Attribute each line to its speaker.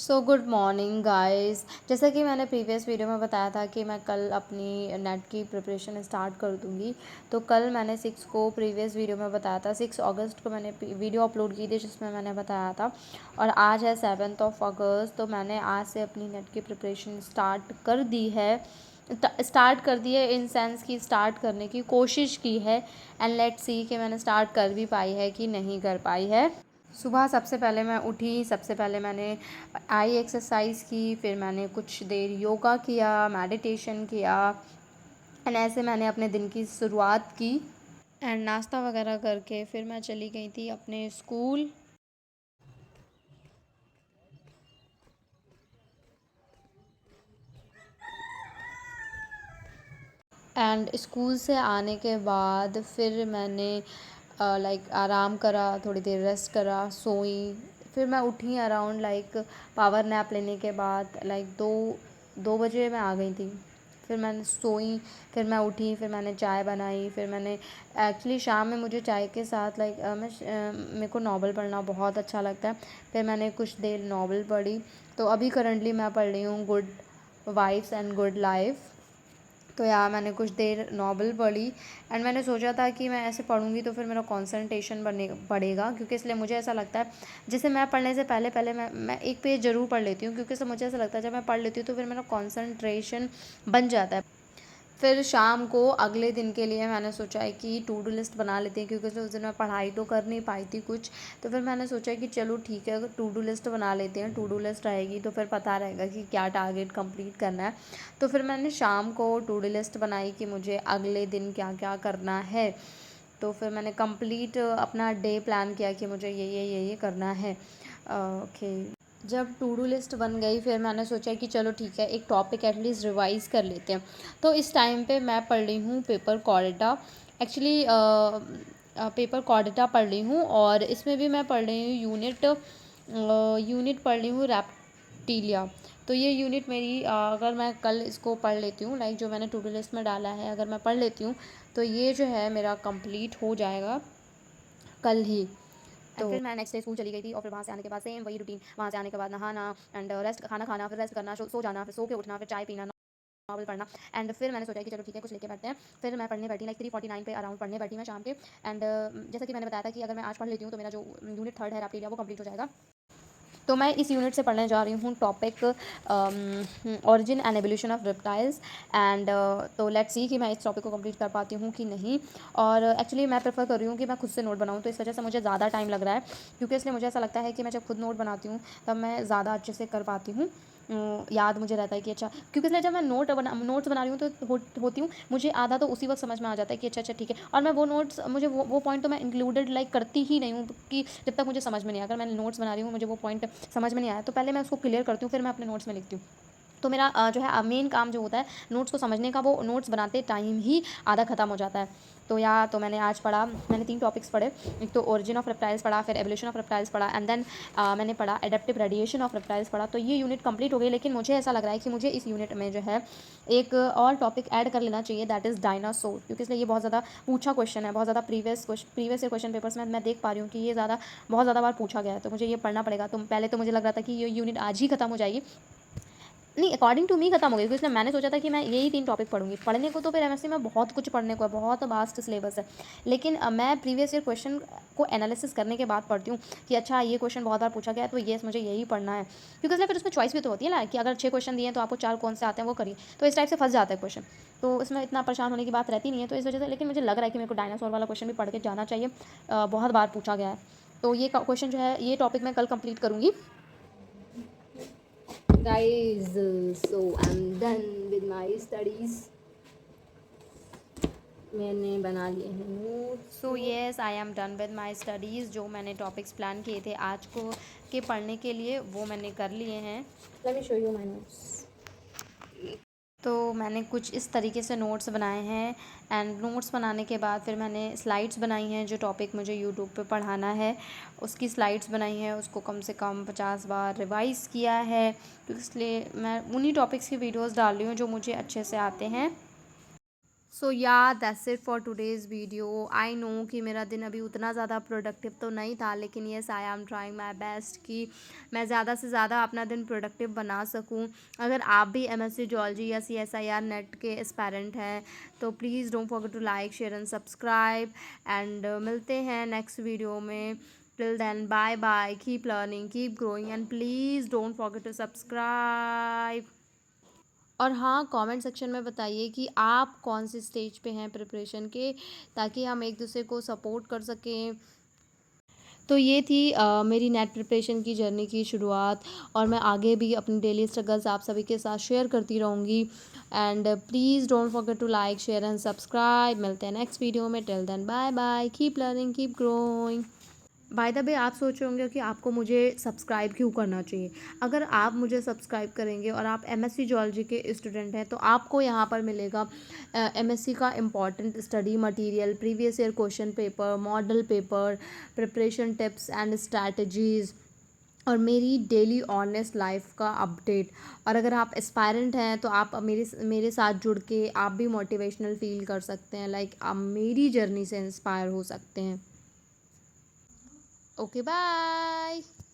Speaker 1: Good morning guys. जैसा कि मैंने प्रीवियस वीडियो में बताया था कि मैं कल अपनी नेट की प्रिपरेशन स्टार्ट कर दूँगी। तो कल मैंने 6 को प्रीवियस वीडियो में बताया था, 6 अगस्त को मैंने वीडियो अपलोड की थी जिसमें मैंने बताया था, और आज है 7 अगस्त। तो मैंने आज से अपनी नेट की प्रिपरेशन स्टार्ट कर दी है। इन सेंस की स्टार्ट करने की कोशिश की है, एंड लेट्स सी कि मैंने स्टार्ट कर भी पाई है कि नहीं कर पाई है। सुबह सबसे पहले मैं उठी, सबसे पहले मैंने आई एक्सरसाइज की, फिर मैंने कुछ देर योगा किया, मेडिटेशन किया, एंड ऐसे मैंने अपने दिन की शुरुआत की। एंड नाश्ता वगैरह करके फिर मैं चली गई थी अपने स्कूल। एंड स्कूल से आने के बाद फिर मैंने आराम करा, थोड़ी देर रेस्ट करा, सोई। फिर मैं उठी अराउंड पावर नैप लेने के बाद 2 बजे मैं आ गई थी। फिर मैंने सोई, फिर मैं उठी, फिर मैंने चाय बनाई, फिर मैंने एक्चुअली शाम में मुझे चाय के साथ मेरे को नावल पढ़ना बहुत अच्छा लगता है। फिर मैंने कुछ देर नावल पढ़ी। तो अभी करंटली मैं पढ़ रही हूँ good wives and good life. तो यार मैंने कुछ देर नॉवल पढ़ी, एंड मैंने सोचा था कि मैं ऐसे पढ़ूँगी तो फिर मेरा कंसंट्रेशन बढ़ेगा, क्योंकि इसलिए मुझे ऐसा लगता है जैसे मैं पढ़ने से पहले पहले मैं एक पेज ज़रूर पढ़ लेती हूँ, क्योंकि मुझे ऐसा लगता है जब मैं पढ़ लेती हूँ तो फिर मेरा कंसंट्रेशन बन जाता है। फिर शाम को अगले दिन के लिए मैंने सोचा है कि टू डू लिस्ट बना लेते हैं, क्योंकि उस दिन मैं पढ़ाई तो कर नहीं पाई थी कुछ। तो फिर मैंने सोचा कि चलो ठीक है, अगर टू डू लिस्ट बना लेते हैं, टू डू लिस्ट रहेगी तो फिर पता रहेगा कि क्या टारगेट कंप्लीट करना है। तो फिर मैंने शाम को टू डू लिस्ट बनाई कि मुझे अगले दिन क्या क्या करना है। तो फिर मैंने कंप्लीट अपना डे प्लान किया कि मुझे ये करना है। ओके। जब टू डू लिस्ट बन गई फिर मैंने सोचा कि चलो ठीक है, एक टॉपिक एटलीस्ट रिवाइज कर लेते हैं। तो इस टाइम पे मैं पढ़ रही हूँ paper Chordata. Actually paper Chordata पढ़ रही हूँ, और इसमें भी मैं पढ़ रही हूँ यूनिट पढ़ रही हूँ रेप्टिलिया। तो ये यूनिट मेरी अगर मैं कल इसको पढ़ लेती हूँ, जो मैंने टू डू लिस्ट में डाला है, अगर मैं पढ़ लेती हूँ तो ये जो है मेरा कंप्लीट हो जाएगा कल ही। तो फिर मैं नेक्स्ट डे स्कूल चली गई थी, और फिर वहाँ से आने के बाद सेम वही रूटीन, वहाँ से आने के बाद नहाना एंड रेस्ट, खाना खाना, फिर रेस्ट करना, सो जाना, फिर सो के उठना, फिर चाय पीना, नॉवल पढ़ना। एंड फिर मैंने सोचा कि चलो ठीक है, कुछ लेके बैठते हैं। फिर मैं पढ़ने बैठी 3:49 पे अराउंड पढ़ने बैठी मैं शाम के। एंड जैसा कि मैंने बताया था कि अगर मैं आज पढ़ लेती हूँ तो मेरा जो यूनिट 3 है रेप्टिलिया वो कंप्लीट हो जाएगा। तो मैं इस यूनिट से पढ़ने जा रही हूँ topic origin and evolution of reptiles. And तो लेट्स सी कि मैं इस टॉपिक को कंप्लीट कर पाती हूँ कि नहीं। और एक्चुअली मैं प्रेफर कर रही हूँ कि मैं खुद से नोट बनाऊँ, तो इस वजह से मुझे ज़्यादा टाइम लग रहा है, क्योंकि इसलिए मुझे ऐसा लगता है कि मैं जब खुद नोट बनाती हूँ तब मैं ज़्यादा अच्छे से कर पाती हूँ। याद मुझे रहता है कि अच्छा, क्योंकि इसलिए जब मैं नोट्स बना रही हूँ तो होती हूँ, मुझे आधा तो उसी वक्त समझ में आ जाता है कि अच्छा ठीक है, और मैं वो नोट्स मुझे वो पॉइंट तो मैं इंक्लूडेड करती ही नहीं हूँ कि जब तक मुझे समझ में नहीं आया। अगर मैं नोट्स बना रही हूँ, मुझे वो पॉइंट समझ में नहीं आया तो पहले मैं उसको क्लियर करती हूँ, फिर मैं अपने नोट्स में लिखती हूँ। तो मेरा जो है मेन काम जो होता है नोट्स को समझने का, वो नोट्स बनाते टाइम ही आधा ख़त्म हो जाता है। तो मैंने आज पढ़ा, मैंने 3 टॉपिक्स पढ़े। एक तो ओरिजिन ऑफ रेप्टाइल्स पढ़ा, फिर एवोल्यूशन ऑफ रेप्टाइल्स पढ़ा, एंड देन मैंने पढ़ा एडेप्टिव रेडिएशन ऑफ रेप्टाइल्स पढ़ा। तो ये यूनिट कंप्लीट हो गई, लेकिन मुझे ऐसा लग रहा है कि मुझे इस यूनिट में जो है एक और टॉपिक ऐड कर लेना चाहिए, दैट इज़ डायनासोर, क्योंकि इसलिए ये बहुत ज़्यादा पूछा क्वेश्चन है, बहुत ज़्यादा प्रीवियस क्वेश्चन पेपर्स में मैं देख पा रही हूँ कि ये बहुत ज़्यादा बार पूछा गया है, तो मुझे ये पढ़ना पड़ेगा। तो पहले तो मुझे लग रहा था कि ये यूनिट आज ही खत्म हो जाएगी, नहीं, अकॉर्डिंग टू मी खत्म हो गई, क्योंकि इसलिए मैंने सोचा था कि मैं यही 3 टॉपिक पढ़ूंगी। पढ़ने को तो फिर एमएससी में बहुत कुछ पढ़ने को है, बहुत वास्ट सिलेबस है, लेकिन मैं प्रीवियस ईयर क्वेश्चन को एनालिसिस करने के बाद पढ़ती हूँ कि अच्छा ये क्वेश्चन बहुत बार पूछा गया है तो ये मुझे यही पढ़ना है, क्योंकि इसलिए फिर उसमें चॉइस भी तो होती है ना कि अगर 6 क्वेश्चन दिए तो आपको 4 कौन से आते हैं वो करिए, तो इस टाइप से फंस जाता है क्वेश्चन। तो इसमें इतना परेशान होने की बात रहती नहीं है, तो इस वजह से, लेकिन मुझे लग रहा है कि मेरे को डायनासोर वाला क्वेश्चन भी पढ़ के जाना चाहिए, बहुत बार पूछा गया है। तो ये क्वेश्चन जो है, ये टॉपिक मैं कल कंप्लीट करूँगी guys. So I'm done with my studies. मैंने बना लिए हैं note. So yes, I am done with my studies. जो मैंने टॉपिक्स प्लान किए थे आज को के पढ़ने के लिए वो मैंने कर लिए हैं। Let me show you my notes. तो मैंने कुछ इस तरीके से नोट्स बनाए हैं, एंड नोट्स बनाने के बाद फिर मैंने स्लाइड्स बनाई हैं, जो टॉपिक मुझे यूट्यूब पे पढ़ाना है उसकी स्लाइड्स बनाई हैं, उसको कम से कम 50 बार रिवाइज़ किया है, तो इसलिए मैं उन्हीं टॉपिक्स की वीडियोस डाल रही हूँ जो मुझे अच्छे से आते हैं। सो या that's it for today's video. I know कि मेरा दिन अभी उतना ज़्यादा प्रोडक्टिव तो नहीं था, लेकिन yes I am trying my best कि मैं ज़्यादा से ज़्यादा अपना दिन प्रोडक्टिव बना सकूं। अगर आप भी एमएससी जूलॉजी या CSIR नेट के एस्पायरेंट हैं तो please don't forget to like share and subscribe, and मिलते हैं नेक्स्ट वीडियो में। Till then bye bye, keep learning, keep growing, and please don't forget to subscribe. और हाँ, कमेंट सेक्शन में बताइए कि आप कौन सी स्टेज पे हैं प्रिपरेशन के, ताकि हम एक दूसरे को सपोर्ट कर सकें। तो ये थी मेरी नेट प्रिपरेशन की जर्नी की शुरुआत, और मैं आगे भी अपनी डेली स्ट्रगल्स आप सभी के साथ शेयर करती रहूँगी। And please don't forget to like share and subscribe. मिलते हैं नेक्स्ट वीडियो में। Till then bye bye, keep learning, keep growing. By the way, आप सोच रहे होंगे कि आपको मुझे सब्सक्राइब क्यों करना चाहिए। अगर आप मुझे सब्सक्राइब करेंगे और आप एमएससी जूलॉजी के स्टूडेंट हैं तो आपको यहाँ पर मिलेगा एमएससी का important study material, previous year question paper, model paper, preparation tips and strategies, और मेरी डेली ऑनेस्ट लाइफ का अपडेट। और अगर आप एस्पायरेंट हैं तो आप मेरे मेरे साथ जुड़ के आप भी मोटिवेशनल फील कर सकते हैं, लाइक आप मेरी जर्नी से इंस्पायर हो सकते हैं। Okay, bye.